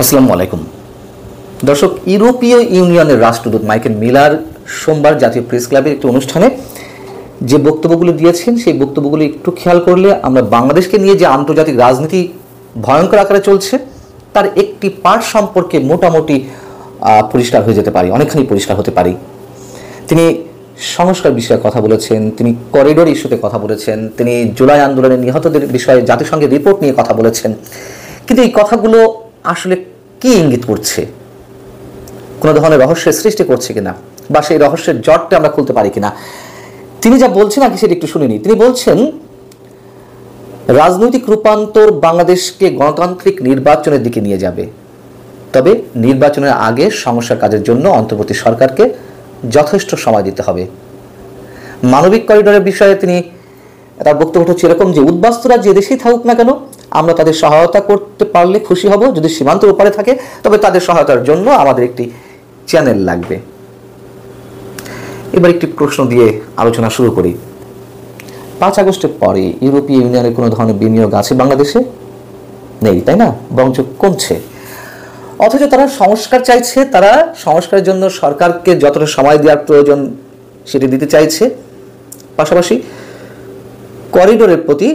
আসসালামু আলাইকুম দর্শক, ইউরোপীয় ইউনিয়নের রাষ্ট্রদূত মাইকেল মিলার সোমবার জাতীয় প্রেস ক্লাবের একটি অনুষ্ঠানে যে বক্তব্যগুলো দিয়েছেন, সেই বক্তব্যগুলো একটু খেয়াল করলে আমরা বাংলাদেশকে নিয়ে যে আন্তর্জাতিক রাজনীতি ভয়ঙ্কর আকারে চলছে তার একটি পার্ট সম্পর্কে মোটামুটি পরিষ্কার হয়ে যেতে পারি, অনেকখানি পরিষ্কার হতে পারি। তিনি সংস্কার বিষয়ে কথা বলেছেন, তিনি করিডোর ইস্যুতে কথা বলেছেন, তিনি জুলাই আন্দোলনের নিহতদের বিষয়ে জাতিসংঘের রিপোর্ট নিয়ে কথা বলেছেন। কিন্তু এই কথাগুলো আসলে কি ইঙ্গিত করছে? কোনো ধরনের রহস্যের সৃষ্টি করছে কিনা, বা সেই রহস্যের জটটা আমরা খুলতে পারি কিনা? তিনি যা বলছেন আগে সেটা একটু শুনে নিই। তিনি বলছেন, রাজনৈতিক রূপান্তর বাংলাদেশকে গণতান্ত্রিক নির্বাচনের দিকে নিয়ে যাবে, তবে নির্বাচনের আগে সংস্কার কাজের জন্য অন্তর্বর্তী সরকারকে যথেষ্ট সময় দিতে হবে। মানবিক করিডোরের বিষয়ে তিনি তার বক্তব্য হচ্ছে এরকম যে, উদ্বাস্তুরা যে দেশেই থাকুক না কেন, আমরা তাদের সহায়তা করতে পারলে খুশি হব। যদি সীমান্তের উপরে থাকে তবে তাদের সহায়তার জন্য আমাদের একটি চ্যানেল লাগবে। এবার একটি প্রশ্ন দিয়ে আলোচনা শুরু করি। 5 আগস্টের পরে ইউরোপীয় ইউনিয়নের কোনো ধরনের বিনিয়োগ আছে বাংলাদেশে? নেই, তাই না? বরঞ্চ কমছে। অথচ তারা সংস্কার চাইছে, তারা সংস্কারের জন্য সরকারকে যতটা সময় দেওয়ার প্রয়োজন সেটি দিতে চাইছে, পাশাপাশি করিডোরের প্রতি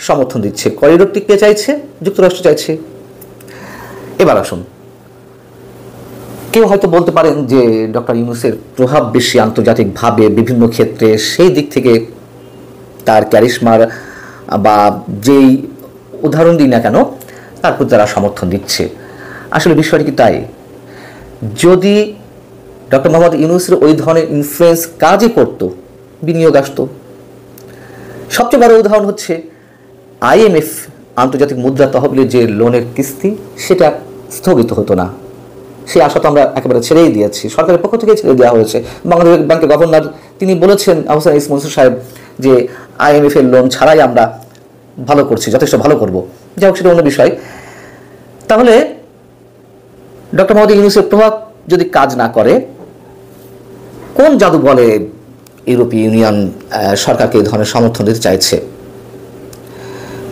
সমর্থন দিচ্ছে। করিডোরটি কে চাইছে? যুক্তরাষ্ট্র চাইছে। এবার আসুন, কেউ হয়তো বলতে পারেন যে ডক্টর ইউনূসের প্রভাব বেশি আন্তর্জাতিকভাবে বিভিন্ন ক্ষেত্রে, সেই দিক থেকে তার ক্যারিশমার বা যেই উদাহরণ দিই না কেন তার প্রতি তারা সমর্থন দিচ্ছে। আসলে বিষয়টি কি তাই? যদি ডক্টর মোহাম্মদ ইউনূসের ওই ধরনের ইনফ্লুয়েন্স কাজই করত, বিনিয়োগ আসতো। সবচেয়ে বড় উদাহরণ হচ্ছে IMF, আন্তর্জাতিক মুদ্রা তহবিলের যে লোনের কিস্তি, সেটা স্থগিত হতো না। সেই আশা তো আমরা একেবারে ছেড়েই দিয়েছি, সরকারের পক্ষ থেকে ছেড়ে দেওয়া হয়েছে। বাংলাদেশ ব্যাংকের গভর্নর তিনি বলেছেন, আহসান ইস মনসুর সাহেব, যে IMF এর লোন ছাড়াই আমরা ভালো করছি, যথেষ্ট ভালো করব। যাই হোক, সেটা অন্য বিষয়। তাহলে ডক্টর মোহাম্মদ ইউনূসের প্রভাব যদি কাজ না করে, কোন জাদু বলে ইউরোপীয় ইউনিয়ন সরকারকে এই ধরনের সমর্থন দিতে চাইছে?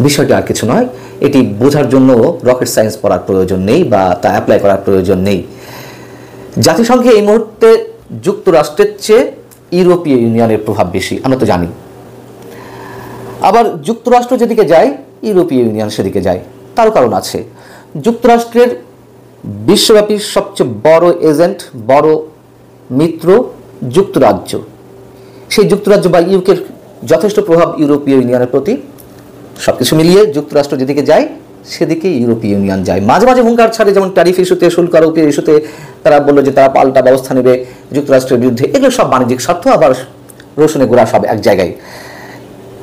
বিষয়টি আর কিছু নয়। এটি বোঝার জন্য রকেট সায়েন্স পড়ার প্রয়োজন নেই বা তা অ্যাপ্লাই করার প্রয়োজন নেই। জাতিসংঘে এই মুহূর্তে যুক্তরাষ্ট্রের চেয়ে ইউরোপীয় ইউনিয়নের প্রভাব বেশি, আমরা তো জানি। আবার যুক্তরাষ্ট্র যেদিকে যায়, ইউরোপীয় ইউনিয়ন সেদিকে যায়। তারও কারণ আছে। যুক্তরাষ্ট্রের বিশ্বব্যাপী সবচেয়ে বড় এজেন্ট, বড় মিত্র যুক্তরাজ্য। সেই যুক্তরাজ্য বা ইউকের যথেষ্ট প্রভাব ইউরোপীয় ইউনিয়নের প্রতি। সবকিছু মিলিয়ে যুক্তরাষ্ট্র যেদিকে যায় সেদিকে ইউরোপীয় ইউনিয়ন যায়। মাঝে মাঝে হুঙ্কার ছাড়ে, যেমন ট্যারিফ ইস্যুতে, শুল্ক আরোপের ইস্যুতে তারা বললো যে তারা পাল্টা ব্যবস্থা নেবে যুক্তরাষ্ট্রের বিরুদ্ধে। এগুলো সব বাণিজ্যিক স্বার্থ, আবার রসুনে গোড়া সব এক জায়গায়।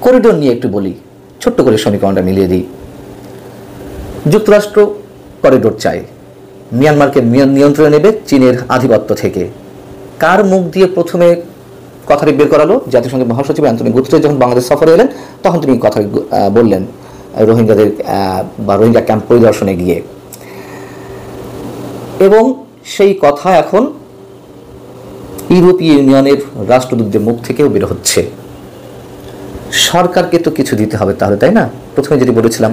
করিডোর নিয়ে একটু বলি, ছোট্ট করে সমীকরণটা মিলিয়ে দিই। যুক্তরাষ্ট্র করিডোর চায়, মিয়ানমারকে নিয়ন্ত্রণে নেবে চীনের আধিপত্য থেকে। কার মুখ দিয়ে প্রথমে কথাটি বের করালো? জাতিসংঘের মহাসচিব অ্যান্টনিও গুতেরেস যখন বাংলাদেশ সফরে এলেন, তখন তিনি কথা বললেন রোহিঙ্গাদের বা রোহিঙ্গা ক্যাম্প পরিদর্শনে গিয়ে। এবং সেই কথা এখন ইউরোপীয় ইউনিয়নের রাষ্ট্রদূতদের মুখ থেকেও বের হচ্ছে। সরকারকে তো কিছু দিতে হবে তাহলে, তাই না? প্রথমে যেটি বলেছিলাম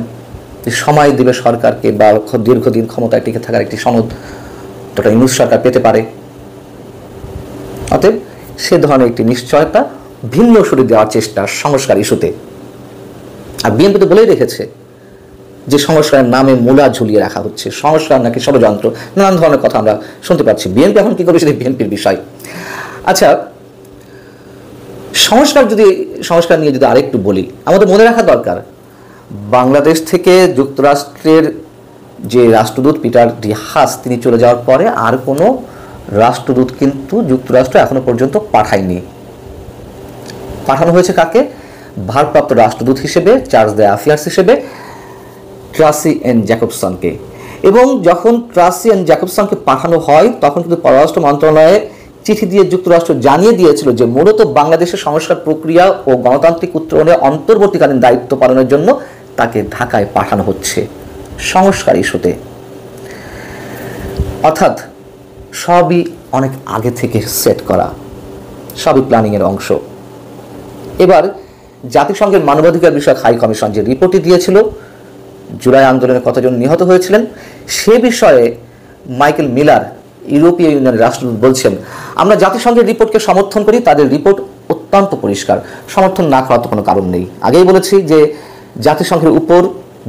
যে সময় দেবে সরকারকে, বা দীর্ঘদিন ক্ষমতায় টিকে থাকার একটি সনদ ডক্টর ইউনূস সরকার পেতে পারে। অতএব সে ধরনের একটি নিশ্চয়তা ভিন্ন সুরে দেওয়ার চেষ্টা সংস্কার ইস্যুতে। আর বিএনপি তো বলেই রেখেছে যে সংস্কারের নামে মূলা ঝুলিয়ে রাখা হচ্ছে, সংস্কার নাকি ষড়যন্ত্র, নানান ধরনের কথা আমরা শুনতে পাচ্ছি। বিএনপি এখন কি করবে সেটা বিএনপির বিষয়। আচ্ছা, সংস্কার নিয়ে যদি আরেকটু বলি, আমাদের মনে রাখা দরকার, বাংলাদেশ থেকে যুক্তরাষ্ট্রের যে রাষ্ট্রদূত পিটার ডি হাস, তিনি চলে যাওয়ার পরে আর কোনো রাষ্ট্রদূত কিন্তু যুক্তরাষ্ট্র এখনো পর্যন্ত পাঠায়নি। পাঠানো হয়েছে কাকে? ভারপ্রাপ্ত রাষ্ট্রদূত হিসেবে, চার্জ দ্য অ্যাফেয়ার্স হিসেবে ট্রাসি এন জ্যাকবসনকে। এবং যখন ট্রাসি এন জ্যাকবসনকে পাঠানো হয়, তখন কিন্তু পররাষ্ট্র মন্ত্রণালয়ে চিঠি দিয়ে যুক্তরাষ্ট্র জানিয়ে দিয়েছিল যে মূলত বাংলাদেশের সংস্কার প্রক্রিয়া ও গণতান্ত্রিক উত্তরণে অন্তর্বর্তীকালীন দায়িত্ব পালনের জন্য তাকে ঢাকায় পাঠানো হচ্ছে সংস্কার ইস্যুতে। অর্থাৎ সবই অনেক আগে থেকে সেট করা, সবই প্ল্যানিংয়ের অংশ। এবার জাতিসংঘের মানবাধিকার বিষয়ক হাই কমিশন যে রিপোর্টটি দিয়েছিল, জুলাই আন্দোলনে কতজন নিহত হয়েছিলেন সে বিষয়ে মাইকেল মিলার ইউরোপীয় ইউনিয়নের রাষ্ট্রদূত বলছেন, আমরা জাতিসংঘের রিপোর্টকে সমর্থন করি, তাদের রিপোর্ট অত্যন্ত পরিষ্কার, সমর্থন না করার তো কোনো কারণ নেই। আগেই বলেছি যে জাতিসংঘের উপর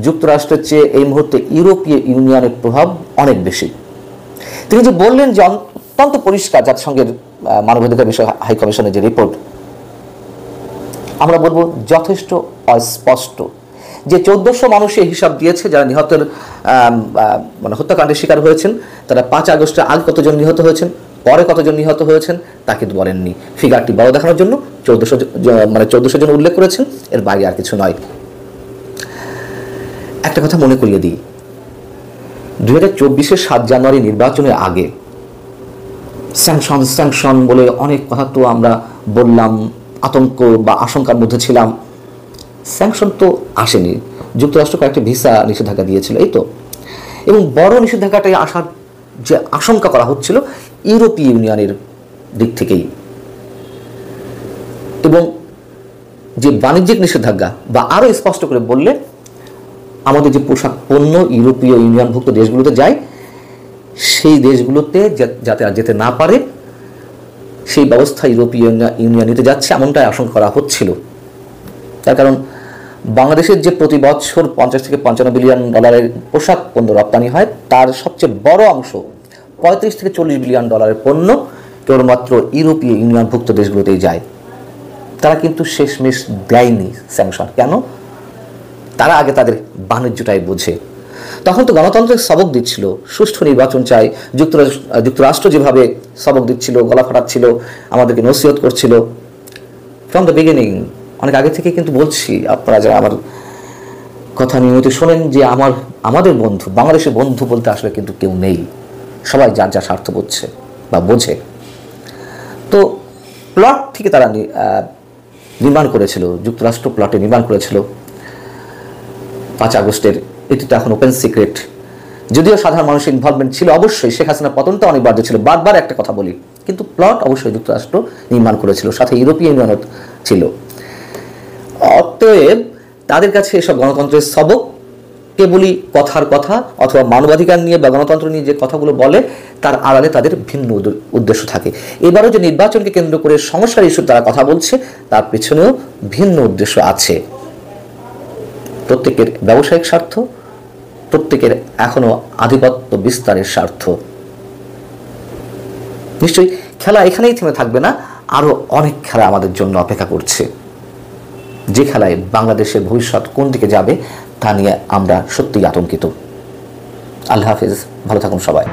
যুক্তরাষ্ট্রের চেয়ে এই মুহূর্তে ইউরোপীয় ইউনিয়নের প্রভাব অনেক বেশি। তিনি যে বললেন যে অত্যন্ত পরিষ্কার জাতিসংঘের মানবাধিকার বিষয় হাই কমিশনের যে রিপোর্ট, আমরা বলবো যথেষ্ট অস্পষ্ট। যে 1400 মানুষের হিসাব দিয়েছে যারা নিহতের মানে হত্যাকাণ্ডের শিকার হয়েছেন, তারা 5 আগস্টের আগে কতজন নিহত হয়েছেন, পরে কতজন নিহত হয়েছেন তা কিন্তু বলেননি। ফিগারটি বড় দেখানোর জন্য 1400 জন উল্লেখ করেছেন, এর বাইরে আর কিছু নয়। একটা কথা মনে করিয়ে দিই, 2024-এর 7 জানুয়ারি নির্বাচনের আগে স্যাংশন বলে অনেক কথা তো আমরা বললাম, আতঙ্ক বা আশঙ্কার মধ্যে ছিলাম। স্যাংশন তো আসেনি, যুক্তরাষ্ট্র কয়েকটি ভিসা নিষেধাজ্ঞা দিয়েছিল, এই তো। এবং বড় নিষেধাজ্ঞাটাই আসার যে আশঙ্কা করা হচ্ছিল ইউরোপীয় ইউনিয়নের দিক থেকেই, এবং যে বাণিজ্যিক নিষেধাজ্ঞা বা আরও স্পষ্ট করে বললে আমাদের যে পোশাক পণ্য ইউরোপীয় ইউনিয়নভুক্ত দেশগুলোতে যায়, সেই দেশগুলোতে যাতে আর যেতে না পারে সেই ব্যবস্থা ইউরোপীয় ইউনিয়ন নিতে যাচ্ছে, এমনটাই আশঙ্কা করা হচ্ছিল। তার কারণ বাংলাদেশের যে প্রতি বছর 50 থেকে 55 বিলিয়ন ডলারের পোশাক পণ্য রপ্তানি হয়, তার সবচেয়ে বড় অংশ 35 থেকে 40 বিলিয়ন ডলারের পণ্য কেবলমাত্র ইউরোপীয় ইউনিয়নভুক্ত দেশগুলোতেই যায়। তারা কিন্তু শেষমেশ দেয়নি স্যাংশন। কেন? তারা আগে তাদের বাণিজ্যটাই বোঝে। তখন তো গণতন্ত্রের সবক দিচ্ছিল, সুষ্ঠু নির্বাচন চাই, যুক্তরাষ্ট্র যেভাবে সবক দিচ্ছিল, গলা ফাটাচ্ছিল, আমাদেরকে নসিহত করছিল ফ্রম দ্য বিগিনিং। অনেক আগে থেকে কিন্তু বলছি, আপনারা যারা আমার কথা নিয়মিত শোনেন, যে আমাদের বন্ধু, বাংলাদেশের বন্ধু বলতে আসলে কিন্তু কেউ নেই, সবাই যার যা স্বার্থ বুঝছে বা বোঝে। তো প্লট থেকে তারা নির্মাণ করেছিল, যুক্তরাষ্ট্র প্লটে নির্মাণ করেছিল 5 আগস্টের। এটি তো এখন ওপেন সিক্রেট। যদিও সাধারণ মানুষের ইনভলভমেন্ট ছিল, অবশ্যই শেখ হাসিনা পতনটা অনিবার্য ছিল, বারবার একটা কথা বলি, কিন্তু প্লট অবশ্যই যুক্তরাষ্ট্র নির্মাণ করেছিল, সাথে ইউরোপীয় ইউনিয়নও ছিল। অতএব তাদের কাছে এসব গণতন্ত্রের সবক কেবলই কথার কথা, অথবা মানবাধিকার নিয়ে বা গণতন্ত্র নিয়ে যে কথাগুলো বলে তার আড়ালে তাদের ভিন্ন উদ্দেশ্য থাকে। এবারও যে নির্বাচনকে কেন্দ্র করে সংস্কার ইস্যুর তারা কথা বলছে, তার পেছনেও ভিন্ন উদ্দেশ্য আছে। প্রত্যেকের ব্যবসায়িক স্বার্থ, প্রত্যেকের এখনো আধিপত্য বিস্তারের স্বার্থ। নিশ্চয়ই খেলা এখানেই থেমে থাকবে না, আরো অনেক খেলা আমাদের জন্য অপেক্ষা করছে, যে খেলায় বাংলাদেশের ভবিষ্যৎ কোন দিকে যাবে তা নিয়ে আমরা সত্যিই আতঙ্কিত। আল্লাহ হাফেজ, ভালো থাকুন সবাই।